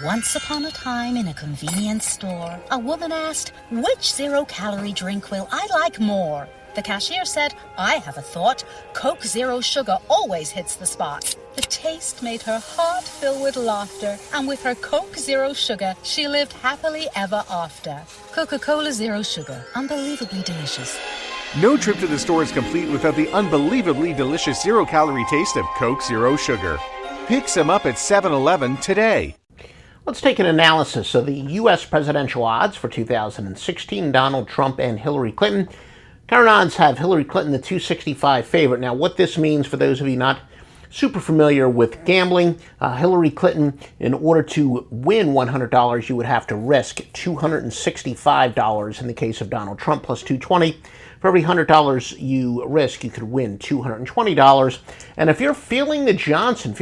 Once upon a time in a convenience store, a woman asked, "Which zero-calorie drink will I like more?" The cashier said, "I have a thought. Coke Zero Sugar always hits the spot." The taste made her heart fill with laughter, and with her Coke Zero Sugar, she lived happily ever after. Coca-Cola Zero Sugar, unbelievably delicious. No trip to the store is complete without the unbelievably delicious zero-calorie taste of Coke Zero Sugar. Pick some up at 7-Eleven today. Let's take an analysis of the U.S. presidential odds for 2016, Donald Trump and Hillary Clinton. Current odds have Hillary Clinton the 265 favorite. Now, what this means for those of you not super familiar with gambling, Hillary Clinton, in order to win $100, you would have to risk $265 in the case of Donald Trump, plus $220. For every $100 you risk, you could win $220. And if you're feeling the Johnson,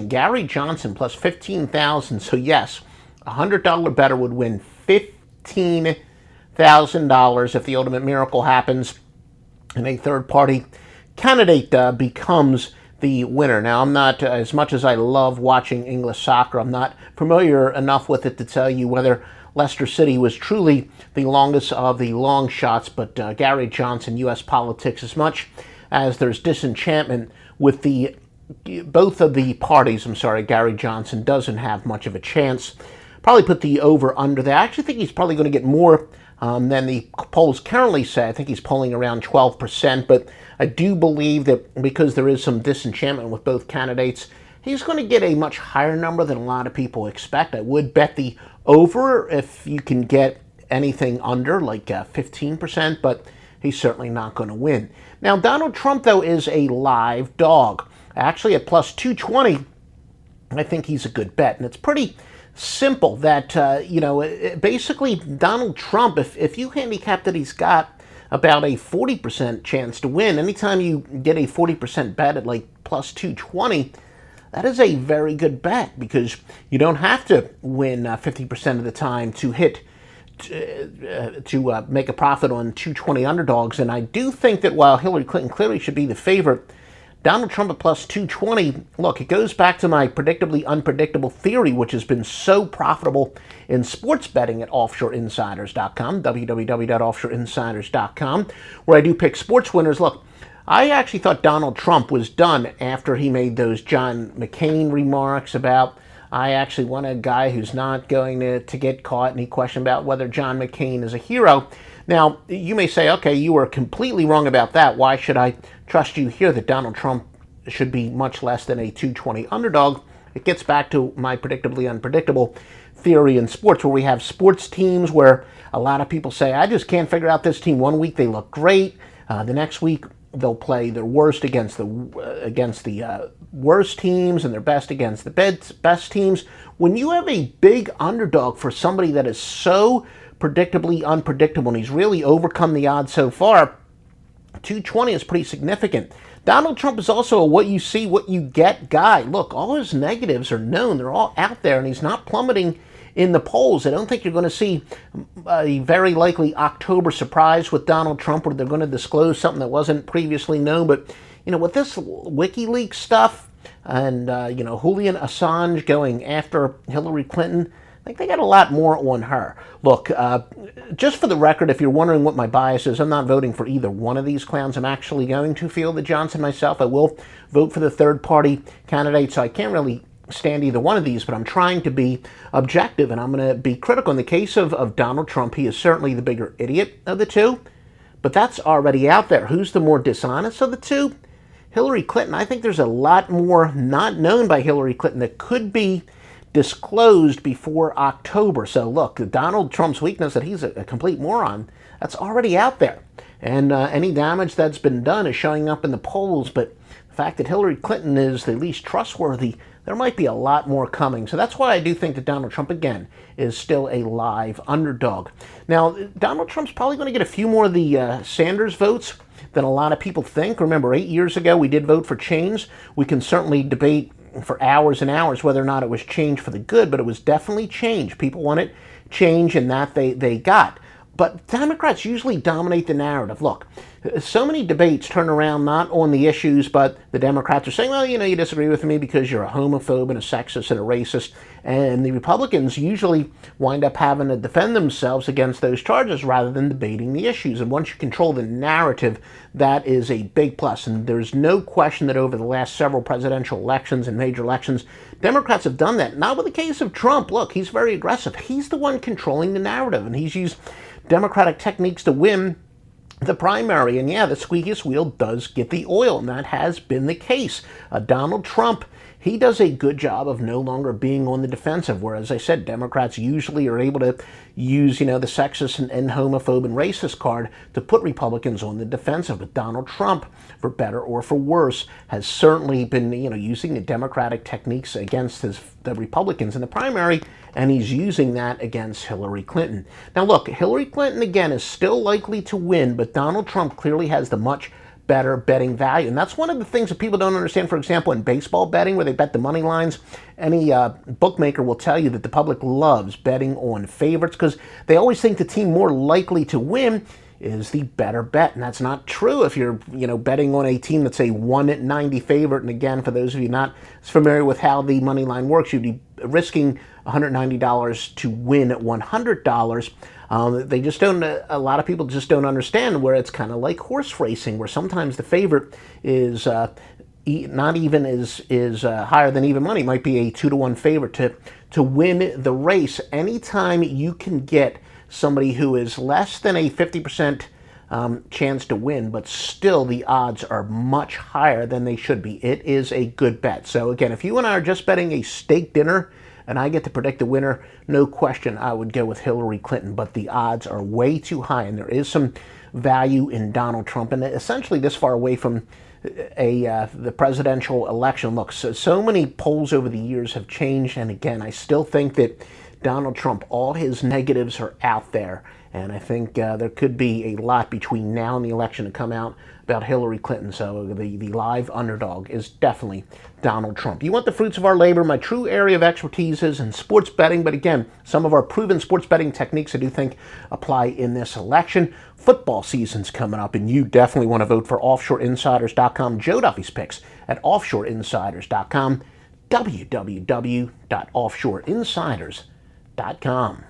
Gary Johnson plus $15,000. So yes, a $100 bettor would win $15,000 if the ultimate miracle happens and a third-party candidate becomes the winner. Now, I'm not, as much as I love watching English soccer, I'm not familiar enough with it to tell you whether Leicester City was truly the longest of the long shots, but Gary Johnson, U.S. politics, as much as there's disenchantment with both of the parties, Gary Johnson doesn't have much of a chance. Probably put the over under there. I actually think he's probably going to get more than the polls currently say. I think he's polling around 12%, but I do believe that because there is some disenchantment with both candidates, he's going to get a much higher number than a lot of people expect. I would bet the over if you can get anything under, like 15%, but he's certainly not going to win. Now, Donald Trump, though, is a live dog. Actually, at plus 220, I think he's a good bet. And it's pretty simple that, basically Donald Trump, if you handicap that he's got about a 40% chance to win, anytime you get a 40% bet at like plus 220, that is a very good bet because you don't have to win 50% of the time to make a profit on 220 underdogs. And I do think that while Hillary Clinton clearly should be the favorite, Donald Trump at plus 220, look, it goes back to my predictably unpredictable theory, which has been so profitable in sports betting at offshoreinsiders.com, www.offshoreinsiders.com, where I do pick sports winners. Look, I actually thought Donald Trump was done after he made those John McCain remarks about, I actually want a guy who's not going to get caught, and he questioned about whether John McCain is a hero. Now, you may say, okay, you were completely wrong about that. Why should I trust you here that Donald Trump should be much less than a 220 underdog? It gets back to my predictably unpredictable theory in sports, where we have sports teams where a lot of people say, I just can't figure out this team. One week they look great. The next week they'll play their worst against the worst teams and their best against the best teams. When you have a big underdog for somebody that is so predictably unpredictable and he's really overcome the odds so far, 220 is pretty significant. Donald Trump is also a what you see, what you get guy. Look, all his negatives are known. They're all out there, and he's not plummeting in the polls. I don't think you're going to see a very likely October surprise with Donald Trump where they're going to disclose something that wasn't previously known. But, with this WikiLeaks stuff and, Julian Assange going after Hillary Clinton, I think they got a lot more on her. Look, just for the record, if you're wondering what my bias is, I'm not voting for either one of these clowns. I'm actually going to field the Johnson myself. I will vote for the third-party candidate, so I can't really stand either one of these, but I'm trying to be objective, and I'm going to be critical. In the case of Donald Trump, he is certainly the bigger idiot of the two, but that's already out there. Who's the more dishonest of the two? Hillary Clinton. I think there's a lot more not known by Hillary Clinton that could be disclosed before October. So look, Donald Trump's weakness, that he's a complete moron, that's already out there. And any damage that's been done is showing up in the polls, but the fact that Hillary Clinton is the least trustworthy, there might be a lot more coming. So that's why I do think that Donald Trump, again, is still a live underdog. Now, Donald Trump's probably going to get a few more of the Sanders votes than a lot of people think. Remember, 8 years ago, we did vote for change. We can certainly debate for hours and hours whether or not it was change for the good, but it was definitely change. People wanted change, and that they got. but Democrats usually dominate the narrative. Look, so many debates turn around not on the issues, but the Democrats are saying, well, you disagree with me because you're a homophobe and a sexist and a racist. And the Republicans usually wind up having to defend themselves against those charges rather than debating the issues. And once you control the narrative, that is a big plus. And there's no question that over the last several presidential elections and major elections, Democrats have done that. Not with the case of Trump. Look, he's very aggressive. He's the one controlling the narrative, and he's used Democratic techniques to win the primary. And yeah, the squeakiest wheel does get the oil, and that has been the case. Donald Trump, he does a good job of no longer being on the defensive, where, as I said, Democrats usually are able to use, the sexist and homophobe and racist card to put Republicans on the defensive. But Donald Trump, for better or for worse, has certainly been, using the Democratic techniques against the Republicans in the primary, and he's using that against Hillary Clinton. Now, look, Hillary Clinton, again, is still likely to win, but Donald Trump clearly has the much better betting value. And that's one of the things that people don't understand. For example, in baseball betting, where they bet the money lines, any bookmaker will tell you that the public loves betting on favorites because they always think the team more likely to win is the better bet. And that's not true if you're, betting on a team that's a 1-90 favorite. And again, for those of you not as familiar with how the money line works, you'd be risking $190 to win $100. They just don't. A lot of people just don't understand where it's kind of like horse racing, where sometimes the favorite is not even is higher than even money. It might be a 2-to-1 favorite to win the race. Anytime you can get somebody who is less than a 50% chance to win, but still the odds are much higher than they should be, it is a good bet. So again, if you and I are just betting a steak dinner, and I get to predict the winner, no question I would go with Hillary Clinton, but the odds are way too high, and there is some value in Donald Trump, and essentially this far away from the presidential election. Look, so many polls over the years have changed, and again, I still think that Donald Trump, all his negatives are out there, and I think there could be a lot between now and the election to come out about Hillary Clinton. So the live underdog is definitely Donald Trump. You want the fruits of our labor? My true area of expertise is in sports betting, but again, some of our proven sports betting techniques I do think apply in this election. Football season's coming up, and you definitely want to vote for OffshoreInsiders.com. Joe Duffy's picks at OffshoreInsiders.com. www.offshoreinsiders.com.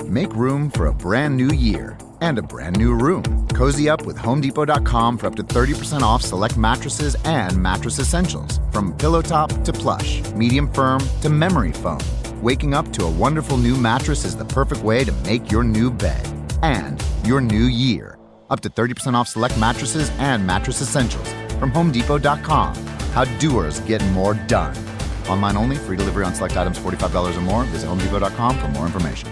Make room for a brand new year and a brand new room. Cozy up with HomeDepot.com for up to 30% off select mattresses and mattress essentials. From pillow top to plush, medium firm to memory foam. Waking up to a wonderful new mattress is the perfect way to make your new bed and your new year. Up to 30% off select mattresses and mattress essentials from HomeDepot.com. How doers get more done. Online only, free delivery on select items $45 or more. Visit HomeDepot.com for more information.